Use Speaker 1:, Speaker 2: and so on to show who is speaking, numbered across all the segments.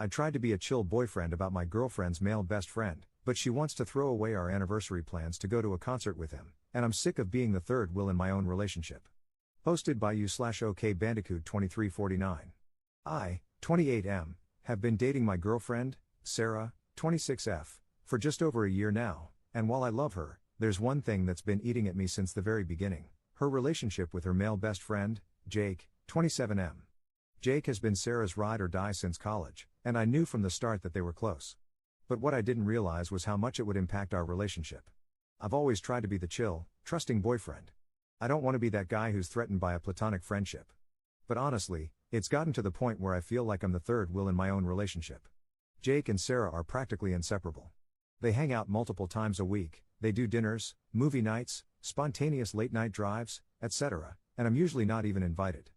Speaker 1: I tried to be a chill boyfriend about my girlfriend's male best friend, but she wants to throw away our anniversary plans to go to a concert with him, and I'm sick of being the third wheel in my own relationship. Posted by you/OK Bandicoot 2349. I, 28M, have been dating my girlfriend, Sarah, 26F, for just over a year now, and while I love her, there's one thing that's been eating at me since the very beginning: her relationship with her male best friend, Jake, 27M. Jake has been Sarah's ride or die since college, and I knew from the start that they were close. But what I didn't realize was how much it would impact our relationship. I've always tried to be the chill, trusting boyfriend. I don't want to be that guy who's threatened by a platonic friendship. But honestly, it's gotten to the point where I feel like I'm the third wheel in my own relationship. Jake and Sarah are practically inseparable. They hang out multiple times a week, they do dinners, movie nights, spontaneous late-night drives, etc., and I'm usually not even invited.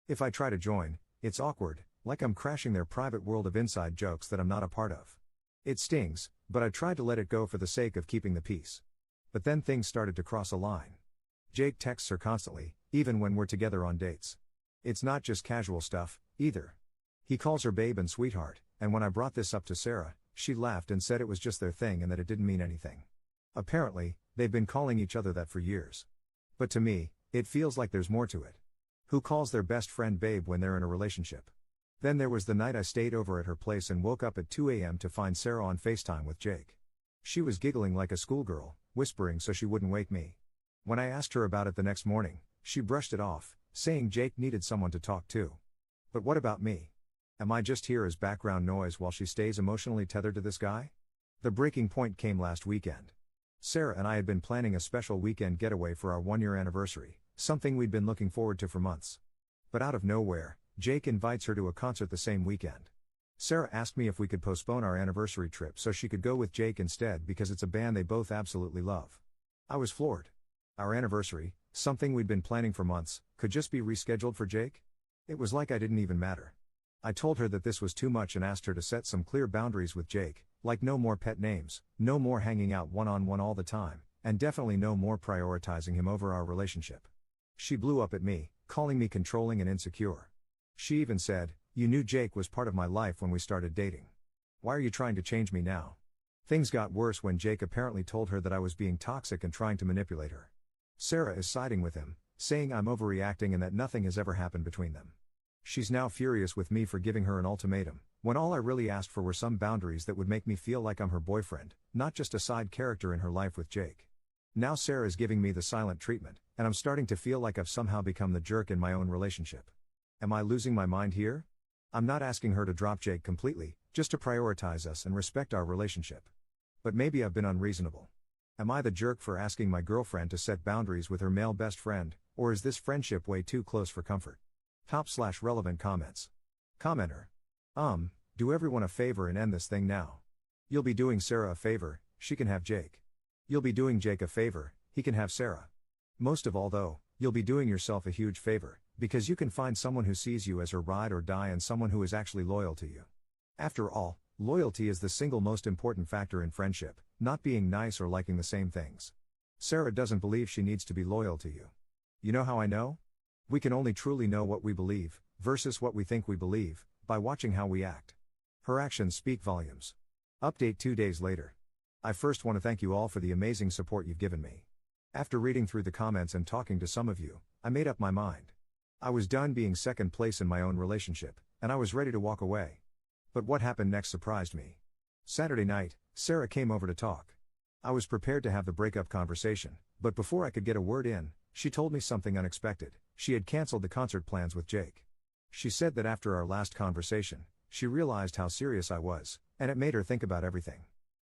Speaker 1: If I try to join, it's awkward, like I'm crashing their private world of inside jokes that I'm not a part of. It stings, but I tried to let it go for the sake of keeping the peace. But then things started to cross a line. Jake texts her constantly, even when we're together on dates. It's not just casual stuff, either. He calls her babe and sweetheart, and when I brought this up to Sarah, she laughed and said it was just their thing and that it didn't mean anything. Apparently, they've been calling each other that for years. But to me, it feels like there's more to it. Who calls their best friend babe when they're in a relationship? Then there was the night I stayed over at her place and woke up at 2 a.m. to find Sarah on FaceTime with Jake. She was giggling like a schoolgirl, whispering so she wouldn't wake me. When I asked her about it the next morning, she brushed it off, saying Jake needed someone to talk to. But what about me? Am I just here as background noise while she stays emotionally tethered to this guy? The breaking point came last weekend. Sarah and I had been planning a special weekend getaway for our 1-year anniversary, something we'd been looking forward to for months. But out of nowhere, Jake invites her to a concert the same weekend. Sarah asked me if we could postpone our anniversary trip so she could go with Jake instead because it's a band they both absolutely love. I was floored. Our anniversary, something we'd been planning for months, could just be rescheduled for Jake? It was like I didn't even matter. I told her that this was too much and asked her to set some clear boundaries with Jake, like no more pet names, no more hanging out one-on-one all the time, and definitely no more prioritizing him over our relationship. She blew up at me, calling me controlling and insecure. She even said, "You knew Jake was part of my life when we started dating. Why are you trying to change me now?" Things got worse when Jake apparently told her that I was being toxic and trying to manipulate her. Sarah is siding with him, saying I'm overreacting and that nothing has ever happened between them. She's now furious with me for giving her an ultimatum, when all I really asked for were some boundaries that would make me feel like I'm her boyfriend, not just a side character in her life with Jake. Now Sarah is giving me the silent treatment, and I'm starting to feel like I've somehow become the jerk in my own relationship. Am I losing my mind here? I'm not asking her to drop Jake completely, just to prioritize us and respect our relationship. But maybe I've been unreasonable. Am I the jerk for asking my girlfriend to set boundaries with her male best friend, or is this friendship way too close for comfort? Top/relevant comments. Commenter. Do everyone a favor and end this thing now. You'll be doing Sarah a favor, she can have Jake. You'll be doing Jake a favor, he can have Sarah. Most of all though, you'll be doing yourself a huge favor, because you can find someone who sees you as her ride or die and someone who is actually loyal to you. After all, loyalty is the single most important factor in friendship, not being nice or liking the same things. Sarah doesn't believe she needs to be loyal to you. You know how I know? We can only truly know what we believe, versus what we think we believe, by watching how we act. Her actions speak volumes. Update 2 days later. I first want to thank you all for the amazing support you've given me. After reading through the comments and talking to some of you, I made up my mind. I was done being second place in my own relationship, and I was ready to walk away. But what happened next surprised me. Saturday night, Sarah came over to talk. I was prepared to have the breakup conversation, but before I could get a word in, she told me something unexpected. She had canceled the concert plans with Jake. She said that after our last conversation, she realized how serious I was, and it made her think about everything.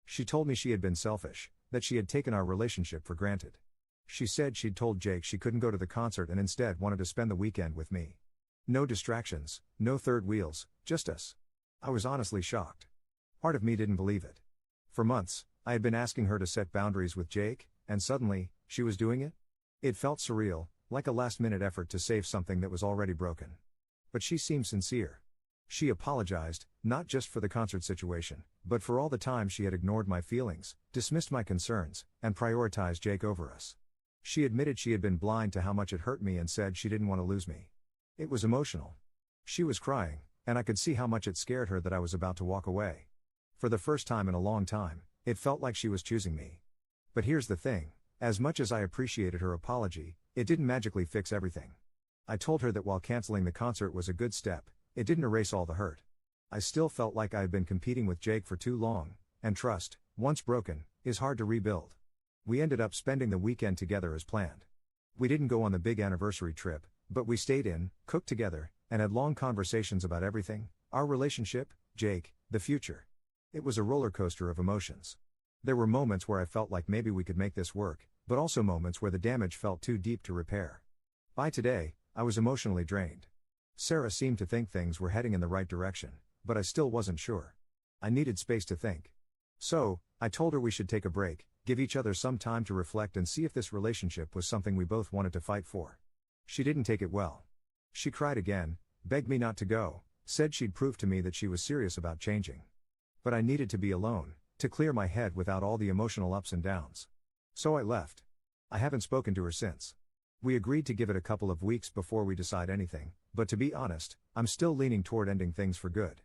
Speaker 1: She told me she had been selfish, that she had taken our relationship for granted. She said she'd told Jake she couldn't go to the concert and instead wanted to spend the weekend with me. No distractions, no third wheels, just us. I was honestly shocked. Part of me didn't believe it. For months, I had been asking her to set boundaries with Jake, and suddenly, she was doing it? It felt surreal, like a last-minute effort to save something that was already broken. But she seemed sincere. She apologized, not just for the concert situation, but for all the time she had ignored my feelings, dismissed my concerns, and prioritized Jake over us. She admitted she had been blind to how much it hurt me and said she didn't want to lose me. It was emotional. She was crying, and I could see how much it scared her that I was about to walk away. For the first time in a long time, it felt like she was choosing me. But here's the thing, as much as I appreciated her apology, it didn't magically fix everything. I told her that while canceling the concert was a good step, it didn't erase all the hurt. I still felt like I had been competing with Jake for too long, and trust, once broken, is hard to rebuild. We ended up spending the weekend together as planned. We didn't go on the big anniversary trip, but we stayed in, cooked together, and had long conversations about everything: our relationship, Jake, the future. It was a roller coaster of emotions. There were moments where I felt like maybe we could make this work, but also moments where the damage felt too deep to repair. By today, I was emotionally drained. Sarah seemed to think things were heading in the right direction, but I still wasn't sure. I needed space to think. So, I told her we should take a break, give each other some time to reflect and see if this relationship was something we both wanted to fight for. She didn't take it well. She cried again, begged me not to go, said she'd prove to me that she was serious about changing. But I needed to be alone, to clear my head without all the emotional ups and downs. So I left. I haven't spoken to her since. We agreed to give it a couple of weeks before we decide anything, but to be honest, I'm still leaning toward ending things for good.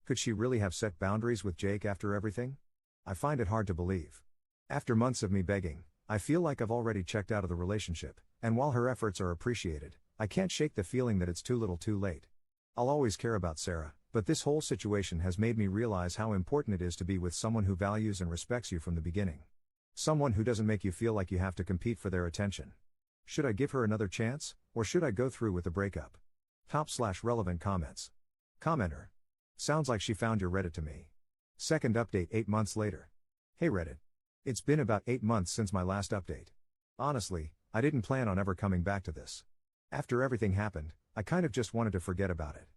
Speaker 1: Could she really have set boundaries with Jake after everything? I find it hard to believe. After months of me begging, I feel like I've already checked out of the relationship, and while her efforts are appreciated, I can't shake the feeling that it's too little too late. I'll always care about Sarah, but this whole situation has made me realize how important it is to be with someone who values and respects you from the beginning. Someone who doesn't make you feel like you have to compete for their attention. Should I give her another chance, or should I go through with the breakup? Top/relevant comments. Commenter. Sounds like she found your Reddit to me. Second update 8 months later. Hey Reddit. It's been about 8 months since my last update. Honestly, I didn't plan on ever coming back to this. After everything happened, I kind of just wanted to forget about it.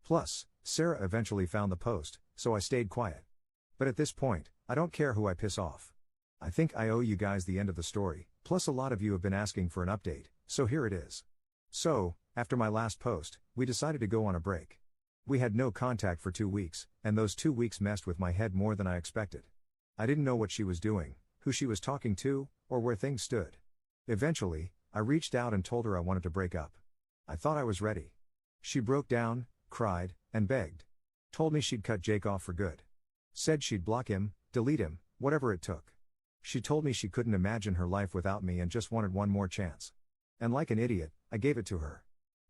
Speaker 1: Plus, Sarah eventually found the post, so I stayed quiet. But at this point, I don't care who I piss off. I think I owe you guys the end of the story, plus a lot of you have been asking for an update, so here it is. So, after my last post, we decided to go on a break. We had no contact for 2 weeks, and those 2 weeks messed with my head more than I expected. I didn't know what she was doing, who she was talking to, or where things stood. Eventually, I reached out and told her I wanted to break up. I thought I was ready. She broke down, cried, and begged. Told me she'd cut Jake off for good. Said she'd block him, delete him, whatever it took. She told me she couldn't imagine her life without me and just wanted one more chance. And like an idiot, I gave it to her.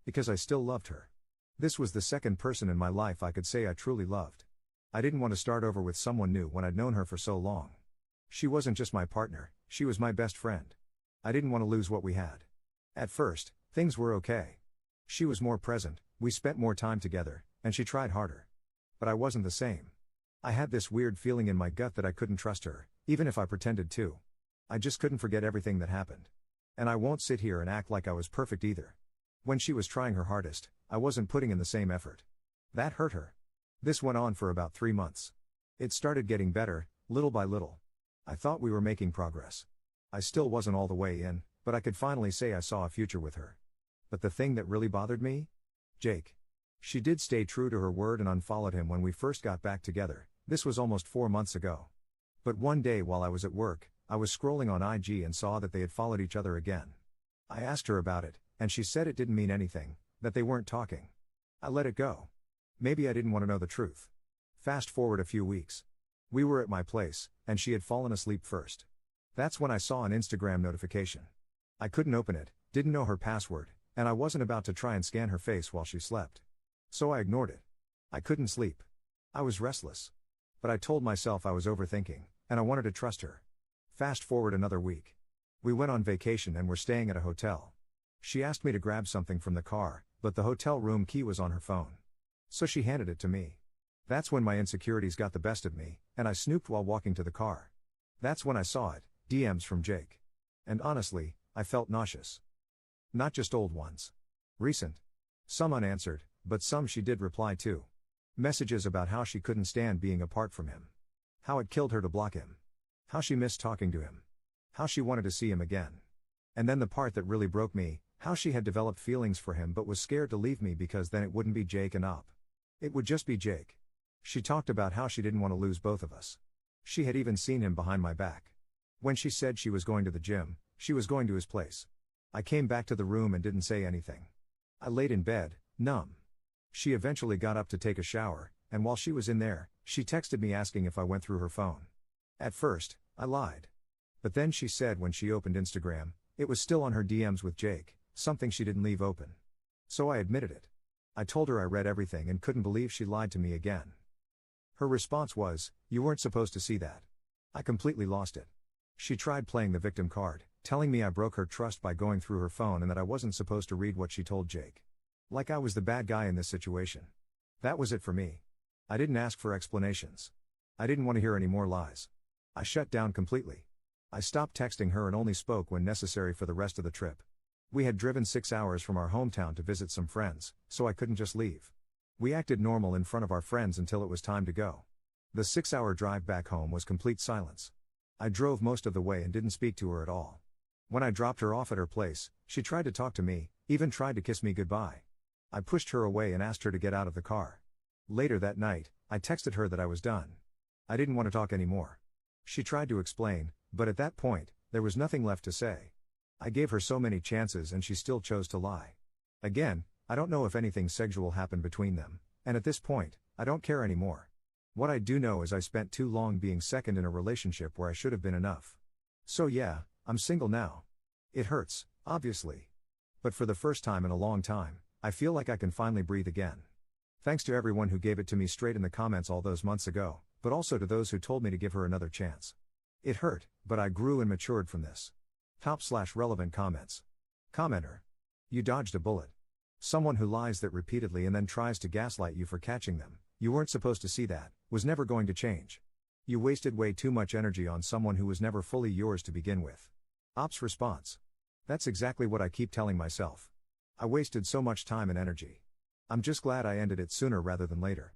Speaker 1: Because I still loved her. This was the second person in my life I could say I truly loved. I didn't want to start over with someone new when I'd known her for so long. She wasn't just my partner, she was my best friend. I didn't want to lose what we had. At first, things were okay. She was more present, we spent more time together, and she tried harder. But I wasn't the same. I had this weird feeling in my gut that I couldn't trust her, even if I pretended to. I just couldn't forget everything that happened. And I won't sit here and act like I was perfect either. When she was trying her hardest, I wasn't putting in the same effort. That hurt her. This went on for about 3 months. It started getting better, little by little. I thought we were making progress. I still wasn't all the way in, but I could finally say I saw a future with her. But the thing that really bothered me? Jake. She did stay true to her word and unfollowed him when we first got back together. This was almost 4 months ago. But one day while I was at work, I was scrolling on IG and saw that they had followed each other again. I asked her about it, and she said it didn't mean anything, that they weren't talking. I let it go. Maybe I didn't want to know the truth. Fast forward a few weeks. We were at my place, and she had fallen asleep first. That's when I saw an Instagram notification. I couldn't open it, didn't know her password, and I wasn't about to try and scan her face while she slept. So I ignored it. I couldn't sleep. I was restless. But I told myself I was overthinking, and I wanted to trust her. Fast forward another week. We went on vacation and were staying at a hotel. She asked me to grab something from the car, but the hotel room key was on her phone. So she handed it to me. That's when my insecurities got the best of me, and I snooped while walking to the car. That's when I saw it, DMs from Jake. And honestly, I felt nauseous. Not just old ones. Recent. Some unanswered, but some she did reply to. Messages about how she couldn't stand being apart from him. How it killed her to block him. How she missed talking to him. How she wanted to see him again. And then the part that really broke me, how she had developed feelings for him but was scared to leave me because then it wouldn't be Jake and Op. It would just be Jake. She talked about how she didn't want to lose both of us. She had even seen him behind my back. When she said she was going to the gym, she was going to his place. I came back to the room and didn't say anything. I laid in bed, numb. She eventually got up to take a shower, and while she was in there, she texted me asking if I went through her phone. At first, I lied. But then she said when she opened Instagram, it was still on her DMs with Jake, something she didn't leave open. So I admitted it. I told her I read everything and couldn't believe she lied to me again. Her response was, "You weren't supposed to see that." I completely lost it. She tried playing the victim card, telling me I broke her trust by going through her phone and that I wasn't supposed to read what she told Jake. Like I was the bad guy in this situation. That was it for me. I didn't ask for explanations. I didn't want to hear any more lies. I shut down completely. I stopped texting her and only spoke when necessary for the rest of the trip. We had driven 6 hours from our hometown to visit some friends, so I couldn't just leave. We acted normal in front of our friends until it was time to go. The 6-hour drive back home was complete silence. I drove most of the way and didn't speak to her at all. When I dropped her off at her place, she tried to talk to me, even tried to kiss me goodbye. I pushed her away and asked her to get out of the car. Later that night, I texted her that I was done. I didn't want to talk anymore. She tried to explain, but at that point, there was nothing left to say. I gave her so many chances and she still chose to lie. Again, I don't know if anything sexual happened between them, and at this point, I don't care anymore. What I do know is I spent too long being second in a relationship where I should have been enough. So yeah, I'm single now. It hurts, obviously. But for the first time in a long time, I feel like I can finally breathe again. Thanks to everyone who gave it to me straight in the comments all those months ago, but also to those who told me to give her another chance. It hurt, but I grew and matured from this. Top/relevant comments. Commenter. You dodged a bullet. Someone who lies that repeatedly and then tries to gaslight you for catching them, you weren't supposed to see that, was never going to change. You wasted way too much energy on someone who was never fully yours to begin with. Ops response. That's exactly what I keep telling myself. I wasted so much time and energy. I'm just glad I ended it sooner rather than later.